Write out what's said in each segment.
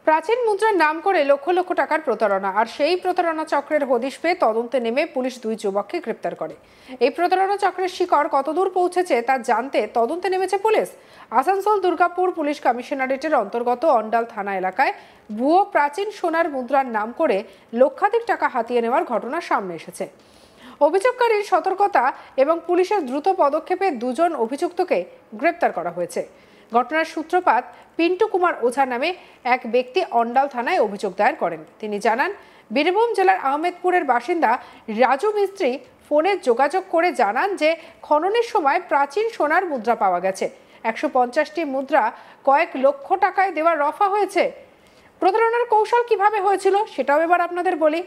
প্রাচীন মুদ্রার নাম করে লক্ষ লক্ষ টাকার প্রতারণা, আর সেই প্রতারণা চক্রের হদিশ পেয়ে তদন্তে নেমে পুলিশ দুই যুবককে গ্রেপ্তার করে। এই প্রতারণা চক্রের শিকড় কতদূর পৌঁছেছে তা জানতে তদন্তে নেমেছে পুলিশ। আসানসোল দুর্গাপুর পুলিশ কমিশনারেটের অন্তর্গত অন্ডাল থানা এলাকায় ভুয়ো প্রাচীন সোনার মুদ্রার নাম করে লক্ষাধিক টাকা হাতিয়ে নেওয়ার ঘটনা সামনে এসেছে। অভিযোগকারীর সতর্কতা এবং পুলিশের দ্রুত পদক্ষেপে দুজন অভিযুক্তকে গ্রেপ্তার করা হয়েছে। ঘটনার সূত্রপাত পিন্টু কুমার ওঝা নামে এক ব্যক্তি অন্ডাল থানায় অভিযোগ দায়ের করেন। তিনি জানান, বীরভূম জেলার আহমেদপুরের বাসিন্দা রাজু মিস্ত্রি ফোনে যোগাযোগ করে জানান যে খননের সময় প্রাচীন সোনার মুদ্রা পাওয়া গেছে। 150টি মুদ্রা কয়েক লক্ষ টাকায় দেওয়ার রফা হয়েছে। প্রতারণার কৌশল কিভাবে হয়েছিল সেটাও এবার আপনাদের বলি।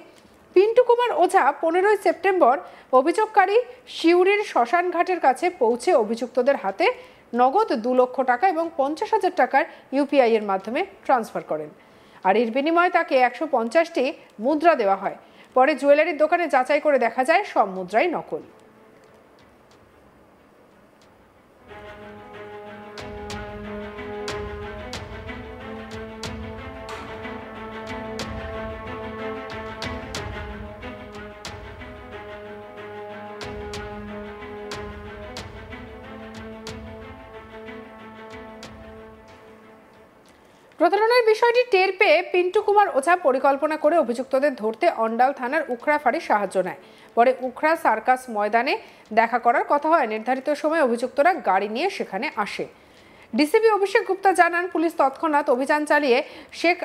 পিন্টু কুমার ওঝা 15ই সেপ্টেম্বর অভিযোগকারী শিউরির শ্মশান ঘাটের কাছে পৌঁছে অভিযুক্তদের হাতে নগদ 2 লক্ষ টাকা এবং 50,000 টাকার ইউপিআই এর মাধ্যমে ট্রান্সফার করেন। আর এর বিনিময়ে তাকে 150টি মুদ্রা দেওয়া হয়। পরে জুয়েলারির দোকানে যাচাই করে দেখা যায় সব মুদ্রাই নকল। প্রতারণার বিষয়টি টের পেয়ে পিন্টু কুমার ওঝা পরিকল্পনা করে অভিযুক্তদের ধরতে অন্ডাল থানার উখড়া ফাঁড়ির সাহায্য নেয়। পরে উখড়া সার্কাস ময়দানে দেখা করার কথা হয়। নির্ধারিত সময়ে অভিযুক্তরা গাড়ি নিয়ে সেখানে আসে। ডিসিপি অভিষেক গুপ্তা জানান, পুলিশ তৎক্ষণাৎ অভিযান চালিয়ে শেখ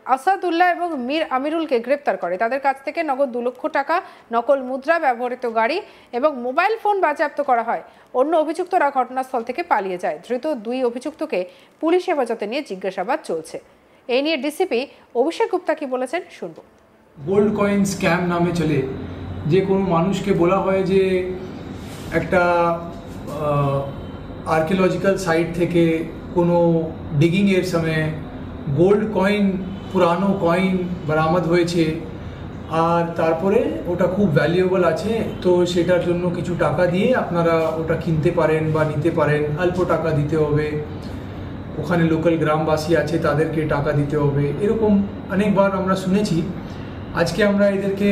আসাদুল্লাহ এবং মীর আমিরুলকে গ্রেপ্তার করে। তাদের কাছ থেকে নগদ 2 লক্ষ টাকা, নকল মুদ্রা, ব্যবহৃত গাড়ি এবং মোবাইল ফোন বাজেয়াপ্ত করা হয়। অন্য অভিযুক্তরা ঘটনাস্থল থেকে পালিয়ে যায়। ধৃত 2 অভিযুক্তকে পুলিশ হেফাজতে নিয়ে জিজ্ঞাসাবাদ চলছে। এই নিয়ে ডিসিপি অভিষেক গুপ্তা কি বলেছেন শুনবো। গোল্ড কয়েন স্ক্যাম নামে চলে, যে কোনো মানুষকে বলা হয় যে একটা আর্কিওলজিক্যাল সাইট থেকে কোনো ডিগিংয়ের সময় গোল্ড কয়েন, পুরানো কয়েন বরামদ হয়েছে, আর তারপরে ওটা খুব ভ্যালুয়েবল আছে, তো সেটার জন্য কিছু টাকা দিয়ে আপনারা ওটা কিনতে পারেন বা নিতে পারেন। অল্প টাকা দিতে হবে, ওখানে লোকাল গ্রামবাসী আছে তাদেরকে টাকা দিতে হবে, এরকম অনেকবার আমরা শুনেছি। আজকে আমরা এদেরকে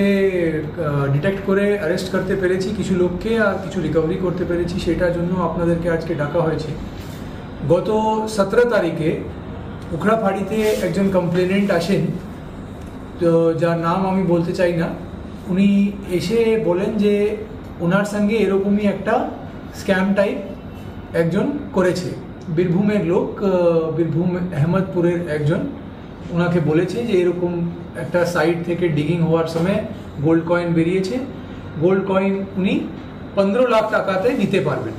ডিটেক্ট করে অ্যারেস্ট করতে পেরেছি কিছু লোককে, আর কিছু রিকভারি করতে পেরেছি, সেটার জন্য আপনাদেরকে আজকে ডাকা হয়েছে। গত 17 তারিখে উখড়া ফাঁড়িতে একজন কমপ্লেনেন্ট আসেন, তো যার নাম আমি বলতে চাই না। উনি এসে বলেন যে ওনার সঙ্গে এরকমই একটা স্ক্যাম টাইপ একজন করেছে। বীরভূমের লোক, বীরভূম আহমেদপুরের একজন, ওনাকে বলেছে যে এরকম একটা সাইট থেকে ডিগিং হওয়ার সময় গোল্ড কয়েন বেরিয়েছে, গোল্ড কয়েন উনি 15 লাখ টাকাতে নিতে পারবেন।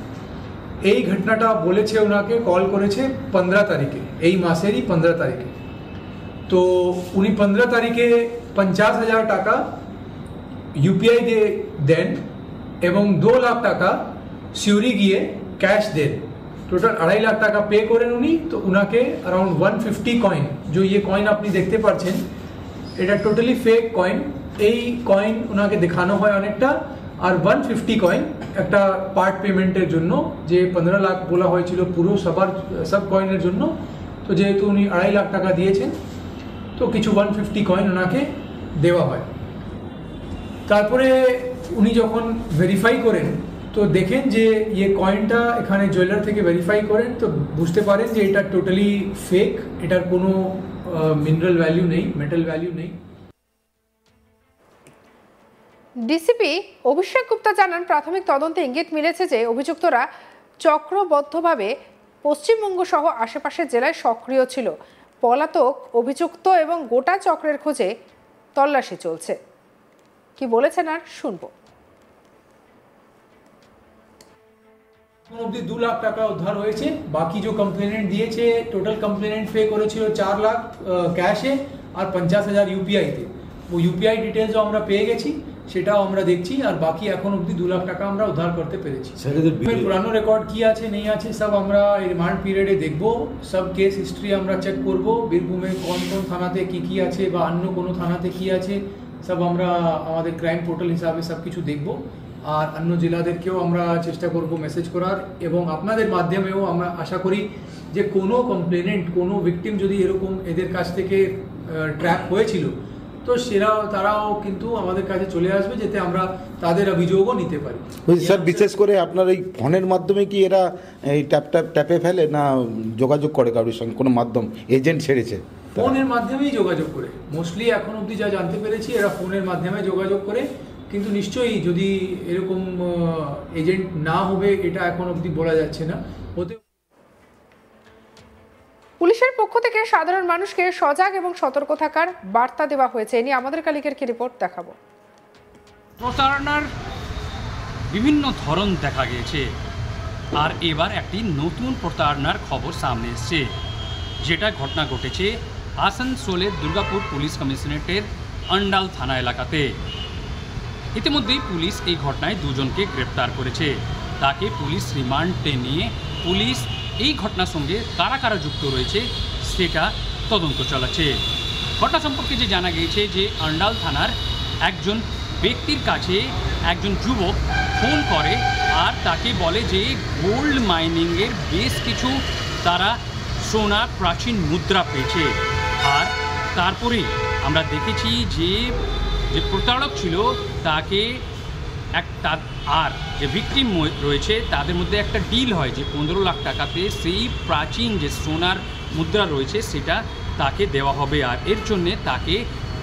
এই ঘটনাটা বলেছে, ওনাকে কল করেছে 15 তারিখে, এই মাসেরই 15 তারিখে। তো উনি 15 তারিখে 50,000 টাকা ইউপিআই দিয়ে দেন এবং 2 লাখ টাকা সিউরি গিয়ে ক্যাশ দেন। টোটাল 2.5 লাখ টাকা পে করেন উনি। তো উনাকে अराउंड 150 কয়েন, যে ये কয়েন আপনি দেখতে পাচ্ছেন, এটা টোটালি ফেক কয়েন। এই কয়েন ওনাকে দেখানো হয় অনেকটা, আর 150 কয়েন একটা পার্ট পেমেন্টের জন্য, যে 15 লাখ বলা হয়েছিল পুরো সব কয়েনের জন্য। তো যেহেতু উনি 2.5 লাখ টাকা দিয়েছেন, তো কিছু 150 কয়েন ওনাকে দেওয়া হয়। তারপরে উনি যখন ভেরিফাই করেন, তো দেখেন যে ये কয়েনটা এখানে জুয়েলার থেকে ভেরিফাই করেন, তো বুঝতে পারেন যে এটা টোটালি ফেক, এটার কোনো মিনারেল ভ্যালু নেই, মেটাল ভ্যালু নেই। ডিসিপি অভিষেক গুপ্তা জানান, প্রাথমিক তদন্তে ইঙ্গিত মিলেছে যে অভিযুক্তরা চক্রবদ্ধভাবে পশ্চিমবঙ্গ সহ আশেপাশের জেলায় সক্রিয় ছিল। পলাতক অভিযুক্ত এবং গোটা চক্রের খোঁজে তল্লাশি চলছে। কি বলেছেন আর শুনবো। অবধি 2 লাখ টাকা উদ্ধার হয়েছে। বাকি যে কমপ্লেনেন্ট দিয়েছে, টোটাল কমপ্লেনেন্ট পে করেছিল 4 লাখ ক্যাশে আর 50,000 ইউপিআইতে। ও ইউপিআই ডিটেলসও আমরা পেয়ে গেছি, সেটাও আমরা দেখছি। আর বাকি এখন অবধি 2 লাখ টাকা আমরা উদ্ধার করতে পেরেছি। পুরানো রেকর্ড কি আছে নেই আছে সব আমরা রিমান্ড পিরিয়ডে দেখব। সব কেস হিস্ট্রি আমরা চেক করব, বীরভূমে কোন কোন থানাতে কি আছে বা অন্য কোনো থানাতে কি আছে, সব আমরা আমাদের ক্রাইম পোর্টাল হিসাবে সব কিছু দেখব। আর অন্য জেলাদেরকেও আমরা চেষ্টা করব মেসেজ করার, এবং আপনাদের মাধ্যমেও আমরা আশা করি যে কোনো কমপ্লেনেন্ট, কোনো ভিকটিম যদি এরকম এদের কাছ থেকে ট্র্যাপ হয়েছিল, তো তারাও কিন্তু আমাদের কাছে চলে আসবে, যাতে আমরা তাদের অভিযোগও নিতে পারি। স্যার, বিশেষ করে আপনার এই ফোনের মাধ্যমে কি এরা এই ট্যাপে ফেলে, না যোগাযোগ করে কারোর সঙ্গে, কোনো মাধ্যম এজেন্ট ছেড়েছে? ফোনের মাধ্যমেই যোগাযোগ করে, মোস্টলি এখন অবধি যা জানতে পেরেছি এরা ফোনের মাধ্যমে যোগাযোগ করে, কিন্তু নিশ্চয়ই যদি এরকম এজেন্ট না হবে এটা এখন অবধি বলা যাচ্ছে না। পুলিশের পক্ষ থেকে সাধারণ মানুষকে সজাগ এবং সতর্ক থাকার বার্তা দেওয়া হয়েছে। এ নিয়ে আমাদের কালিকের কি রিপোর্ট দেখাবো। প্রতারণার বিভিন্ন ধরন দেখা গিয়েছে, আর এবার একটি নতুন প্রতারণার খবর সামনে এসছে, যেটা ঘটনা ঘটেছে আসানসোলের দুর্গাপুর পুলিশ কমিশনারেটের আন্ডাল থানা এলাকাতে। ইতিমধ্যেই পুলিশ এই ঘটনায় দুজনকে গ্রেপ্তার করেছে। তাকে পুলিশ রিমান্ডে নিয়ে পুলিশ এই ঘটনার সঙ্গে কারা কারা যুক্ত রয়েছে সেটা তদন্ত চালাচ্ছে। ঘটনা সম্পর্কে যে জানা গিয়েছে যে আন্ডাল থানার একজন ব্যক্তির কাছে একজন যুবক ফোন করে আর তাকে বলে যে গোল্ড মাইনিংয়ের বেশ কিছু তারা সোনার প্রাচীন মুদ্রা পেয়েছে। আর তারপরেই আমরা দেখেছি যে প্রতারক ছিল তাকে আর যে ভিকটিম রয়েছে তাদের মধ্যে একটা ডিল হয় যে 15 লাখ টাকাতে সেই প্রাচীন যে সোনার মুদ্রা রয়েছে সেটা তাকে দেওয়া হবে। আর এর জন্যে তাকে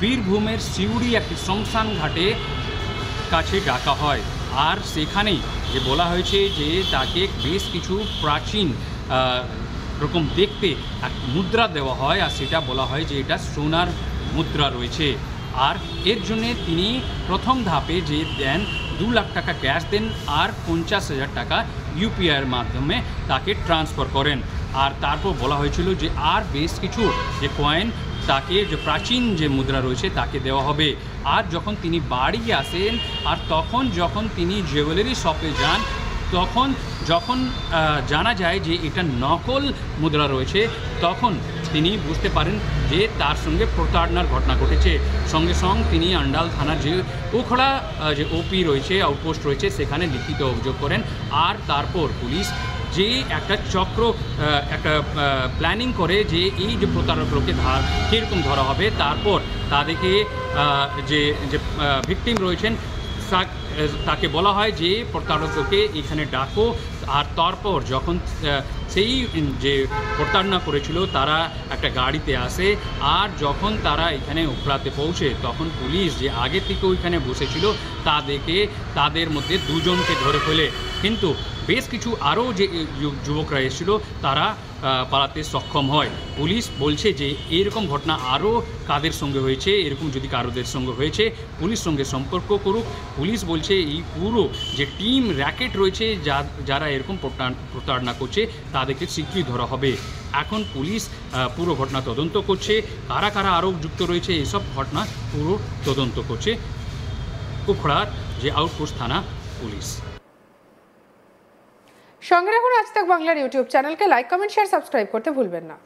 বীরভূমের সিউড়ি একটি শ্মশান ঘাটে কাছে ডাকা হয়, আর সেখানেই যে বলা হয়েছে যে তাকে বেশ কিছু প্রাচীন রকম দেখতে এক মুদ্রা দেওয়া হয়, আর সেটা বলা হয় যে এটা সোনার মুদ্রা রয়েছে। আর এর জন্যে তিনি প্রথম ধাপে যে দেন 2 লাখ টাকা ক্যাশ দেন আর 50,000 টাকা ইউপিআইয়ের মাধ্যমে তাকে ট্রান্সফার করেন। আর তারপর বলা হয়েছিল যে আর বেশ কিছু যে কয়েন তাকে যে প্রাচীন যে মুদ্রা রয়েছে তাকে দেওয়া হবে। আর যখন তিনি বাড়ি আসেন আর তখন যখন তিনি জুয়েলারি শপে যান, তখন যখন জানা যায় যে এটা নকল মুদ্রা রয়েছে, তখন তিনি বুঝতে পারেন যে তার সঙ্গে প্রতারণার ঘটনা ঘটেছে। সঙ্গে সঙ্গে তিনি আন্ডাল থানার যে ওখড়া যে ওপি রয়েছে, আউটপোস্ট রয়েছে, সেখানে লিখিত অভিযোগ করেন। আর তারপর পুলিশ যে একটা চক্র একটা প্ল্যানিং করে যে এই যে প্রতারকগুলোকে কীরকম ধরা হবে, তারপর তাদেরকে যে ভিকটিম রয়েছেন তাকে বলা হয় যে প্রতারককে এখানে ডাকো। আর তারপর যখন সেই যে প্রতারণা করেছিল তারা একটা গাড়িতে আসে, আর যখন তারা এখানে ওখড়াতে পৌঁছে তখন পুলিশ যে আগে থেকে ওইখানে বসেছিল তাদের মধ্যে দুজনকে ধরে ফেলে, কিন্তু বেশ কিছু আরও যে যুবকরা এসেছিল তারা পালাতে সক্ষম হয়। পুলিশ বলছে যে এরকম ঘটনা আরও কাদের সঙ্গে হয়েছে, এরকম যদি কারোদের সঙ্গে হয়েছে পুলিশ সঙ্গে সম্পর্ক করুক। পুলিশ বলছে এই পুরো যে টিম র্যাকেট রয়েছে যারা এরকম প্রতারণা করছে তাদেরকে শীঘ্রই ধরা হবে। এখন পুলিশ পুরো ঘটনা তদন্ত করছে, কারা কারা আরও যুক্ত রয়েছে এসব ঘটনা পুরো তদন্ত করছে ওখড়ার যে আউটপোস্ট থানা পুলিশ। সঙ্গে রাখুন আজ তাক বাংলার ইউটিউব চ্যানেলকে, লাইক, কমেন্ট, শেয়ার, সাবস্ক্রাইব করতে ভুলবেন না।